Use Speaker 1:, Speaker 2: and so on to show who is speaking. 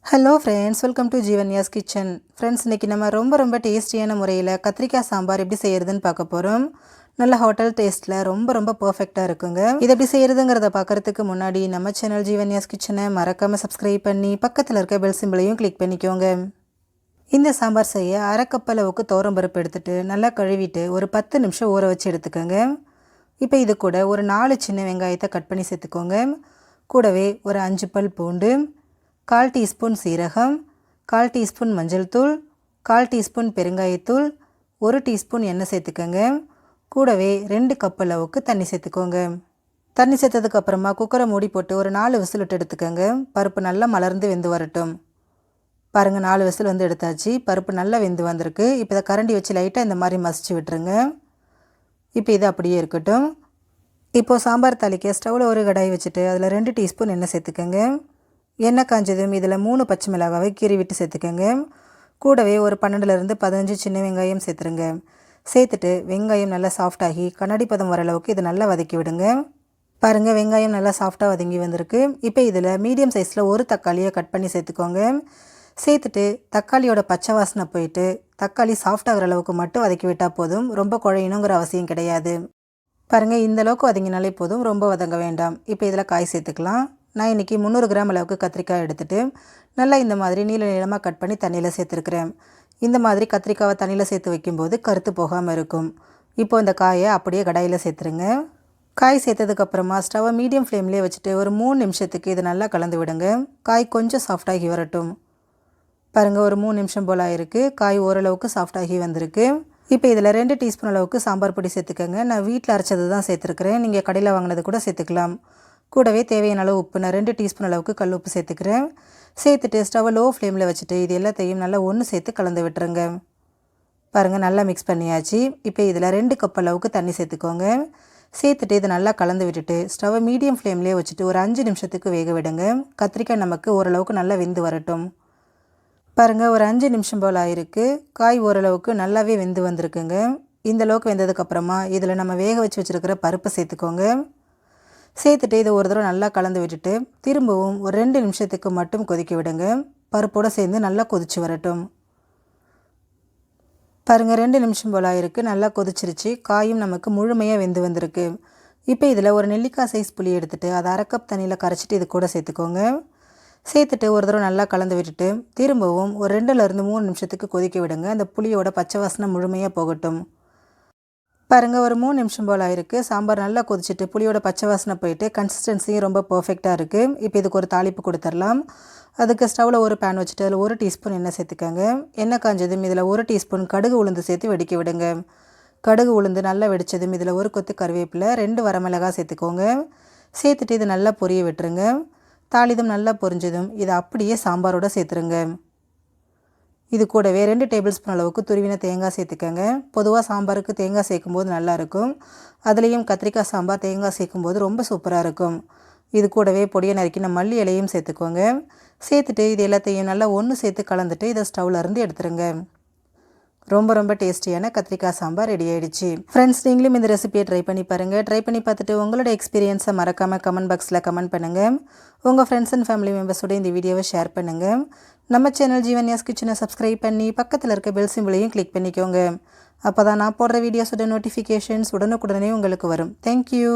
Speaker 1: Hello friends, welcome to Jeevanya's kitchen. Friends, இன்றைக்கி நம்ம ரொம்ப டேஸ்டியான முறையில் கத்திரிக்காய் சாம்பார் எப்படி செய்கிறதுன்னு பார்க்க போகிறோம். நல்ல ஹோட்டல் டேஸ்ட்டில் ரொம்ப பர்ஃபெக்டாக இருக்குங்க. இது எப்படி செய்கிறதுங்கிறத பார்க்குறதுக்கு முன்னாடி நம்ம சேனல் ஜீவன்யாஸ் கிச்சனை மறக்காமல் சப்ஸ்கிரைப் பண்ணி பக்கத்தில் இருக்க பெல் சிம்பிளையும் கிளிக் பண்ணிக்கோங்க. இந்த சாம்பார் செய்ய அரை கப் அளவுக்கு துவரம்பருப்பு எடுத்துகிட்டு நல்லா கழுவிட்டு ஒரு 10 நிமிஷம் ஊற வச்சு எடுத்துக்கோங்க. இப்போ இது கூட ஒரு 4 சின்ன வெங்காயத்தை கட் பண்ணி சேர்த்துக்கோங்க. கூடவே ஒரு 5 பல் பூண்டு, 1/4 டீஸ்பூன் சீரகம், 1/4 டீஸ்பூன் மஞ்சள் தூள், 1/4 டீஸ்பூன் பெருங்காயத்தூள், 1 டீஸ்பூன் எண்ணெய் சேர்த்துக்கோங்க. கூடவே 2 கப் அளவுக்கு தண்ணி சேர்த்துக்கோங்க. தண்ணி சேர்த்ததுக்கப்புறமா குக்கரை மூடி போட்டு ஒரு 4 விசில் விட்டு எடுத்துக்கோங்க. பருப்பு நல்லா மலர்ந்து வெந்து வரட்டும். பாருங்கள், 4 விசில் வந்து எடுத்தாச்சு. பருப்பு நல்லா வெந்து வந்திருக்கு. இப்போ இதை கரண்டி வச்சு லைட்டாக இந்த மாதிரி மசிச்சு விட்டுருங்க. இப்போ இது அப்படியே இருக்கட்டும். இப்போது சாம்பார் தாளிக்க ஸ்டவ்வில் ஒரு கடாய் வச்சுட்டு அதில் 2 டீஸ்பூன் எண்ணெய் சேர்த்துக்கோங்க. எண்ணெய் காஞ்சதும் இதில் 3 பச்சை மிளகாவை கீறி விட்டு சேர்த்துக்கோங்க. கூடவே ஒரு 12லேருந்து 15 சின்ன வெங்காயம் சேர்த்துருங்க. சேர்த்துட்டு வெங்காயம் நல்லா சாஃப்டாகி கண்ணாடி பதம் வர அளவுக்கு இதை நல்லா வதக்கி விடுங்க. பாருங்கள், வெங்காயம் நல்லா சாஃப்டாக வதங்கி வந்திருக்கு. இப்போ இதில் மீடியம் சைஸில் ஒரு தக்காளியை கட் பண்ணி சேர்த்துக்கோங்க. சேர்த்துட்டு தக்காளியோட பச்சை வாசனை போயிட்டு தக்காளி சாஃப்டாகிற அளவுக்கு மட்டும் வதக்கி விட்டால் போதும். ரொம்ப குழையணுங்கிற அவசியம் கிடையாது. பாருங்கள், இந்த அளவுக்கு வதங்கினாலே போதும், ரொம்ப வதங்க வேண்டாம். இப்போ இதில் காய் சேர்த்துக்கலாம். நான் இன்றைக்கி 300 கிராம் அளவுக்கு கத்திரிக்காய் எடுத்துகிட்டு நல்லா இந்த மாதிரி நீளமாக கட் பண்ணி தண்ணியில் சேர்த்துருக்குறேன். இந்த மாதிரி கத்திரிக்காவை தண்ணியில் சேர்த்து வைக்கும்போது கருத்து போகாமல் இருக்கும். இப்போ இந்த காயை அப்படியே கடாயில் சேர்த்துருங்க. காய் சேர்த்ததுக்கப்புறமா ஸ்டவ்வை மீடியம் ஃப்ளேம்லேயே வச்சுட்டு ஒரு 3 நிமிஷத்துக்கு இதை நல்லா கலந்து விடுங்க. காய் கொஞ்சம் சாஃப்டாகி வரட்டும். பாருங்கள், ஒரு 3 நிமிஷம் போல் ஆயிருக்கு. காய் ஓரளவுக்கு சாஃப்டாகி வந்திருக்கு. இப்போ இதில் 2 டீஸ்பூன் அளவுக்கு சாம்பார் பொடி சேர்த்துக்கோங்க. நான் வீட்டில் அரைச்சது தான் சேர்த்துருக்குறேன். நீங்கள் கடையில் வாங்கினது கூட சேர்த்துக்கலாம். கூடவே தேவையான அளவு உப்பு, நான் 2 டீஸ்பூன் அளவுக்கு கல் உப்பு சேர்த்துக்கிறேன். சேர்த்துட்டு ஸ்டவ்வை லோ ஃப்ளேமில் வச்சுட்டு இது எல்லாத்தையும் நல்லா ஒன்று சேர்த்து கலந்து விட்டுருங்க. பாருங்கள், நல்லா மிக்ஸ் பண்ணியாச்சு. இப்போ இதில் 2 கப் அளவுக்கு தண்ணி சேர்த்துக்கோங்க. சேர்த்துட்டு இதை நல்லா கலந்து விட்டுட்டு ஸ்டவ்வை மீடியம் ஃப்ளேம்லேயே வச்சுட்டு ஒரு 5 நிமிஷத்துக்கு வேக விடுங்க. கத்திரிக்காய் நமக்கு ஓரளவுக்கு நல்லா வெந்து வரட்டும். பாருங்கள், ஒரு 5 நிமிஷம் போல் ஆயிருக்கு. காய் ஓரளவுக்கு நல்லாவே வெந்து வந்திருக்குங்க. இந்த அளவுக்கு வெந்ததுக்கப்புறமா இதில் நம்ம வேக வச்சு வச்சுருக்கிற பருப்பை சேர்த்துக்கோங்க. சேர்த்துட்டு இதை ஒரு தடவை நல்லா கலந்து விட்டுட்டு திரும்பவும் ஒரு 2 நிமிஷத்துக்கு மட்டும் கொதிக்க விடுங்க. பருப்போடு சேர்ந்து நல்லா கொதிச்சு வரட்டும். பாருங்கள், 2 நிமிஷம் போல் ஆயிருக்கு. நல்லா கொதிச்சிருச்சு. காயும் நமக்கு முழுமையாக வெந்து வந்திருக்கு. இப்போ இதில் ஒரு நெல்லிக்காய் சைஸ் புளி எடுத்துகிட்டு அதை அரை கப் தண்ணியில் கரைச்சிட்டு இது கூட சேர்த்துக்கோங்க. சேர்த்துட்டு ஒரு தடவை நல்லா கலந்து விட்டுட்டு திரும்பவும் ஒரு 2லேருந்து 3 நிமிஷத்துக்கு கொதிக்க விடுங்க. அந்த புளியோட பச்சை வாசனை முழுமையாக போகட்டும். பாருங்கள், ஒரு 3 நிமிஷம் போல் ஆயிருக்கு. சாம்பார் நல்லா கொதிச்சுட்டு புளியோட பச்சை வாசனை போயிட்டு கன்சிஸ்டன்சியும் ரொம்ப பர்ஃபெக்டாக இருக்குது. இப்போ இதுக்கு ஒரு தாளிப்பு கொடுத்துடலாம். அதுக்கு ஸ்டவ்வில் ஒரு பேன் வச்சுட்டு அதில் 1 டீஸ்பூன் எண்ணெய் சேர்த்துக்கோங்க. எண்ணெய் காஞ்சதும் இதில் 1 டீஸ்பூன் கடுகு உளுந்து சேர்த்து வெடிக்க விடுங்க. கடுகு உளுந்து நல்லா வெடித்ததும் இதில் ஒரு கொத்து கருவேப்பிலை, 2 வரமிளகாய் சேர்த்துக்கோங்க. சேர்த்துட்டு இது நல்லா பொரிய விட்டுருங்க. தாளிதம் நல்லா பொரிஞ்சதும் இதை அப்படியே சாம்பாரோடு சேர்த்துருங்க. இது கூடவே 2 டேபிள் ஸ்பூன் அளவுக்கு துருவின தேங்காய் சேர்த்துக்கோங்க. பொதுவாக சாம்பாருக்கு தேங்காய் சேர்க்கும்போது நல்லாயிருக்கும். அதுலேயும் கத்திரிக்காய் சாம்பார் தேங்காய் சேர்க்கும்போது ரொம்ப சூப்பராக இருக்கும். இது கூடவே பொடியை நறுக்கின மல்லி இலையும் சேர்த்துக்கோங்க. சேர்த்துட்டு இது எல்லாத்தையும் நல்லா ஒன்று சேர்த்து கலந்துட்டு இதை ஸ்டவ்வில் இருந்து எடுத்துருங்க. ரொம்ப டேஸ்டியான கத்திரிக்காய் சாம்பார் ரெடி ஆகிடுச்சு. ஃப்ரெண்ட்ஸ், நீங்களும் இந்த ரெசிபியை ட்ரை பண்ணி பாருங்கள். ட்ரை பண்ணி பார்த்துட்டு உங்களோட எக்ஸ்பீரியன்ஸை மறக்காமல் கமெண்ட் பாக்ஸில் கமெண்ட் பண்ணுங்கள். உங்கள் ஃப்ரெண்ட்ஸ் அண்ட் ஃபேமிலி மெம்பர்ஸோட இந்த வீடியோவை ஷேர் பண்ணுங்கள். நம்ம சேனல் ஜீவன்யாஸ் கிச்சனை சப்ஸ்கிரைப் பண்ணி பக்கத்தில் இருக்க பெல் சிம்பிளையும் கிளிக் பண்ணிக்கோங்க. அப்போ தான் நான் போடுற வீடியோஸோட நோட்டிஃபிகேஷன்ஸ் உடனுக்குடனே உங்களுக்கு வரும். தேங்க்யூ.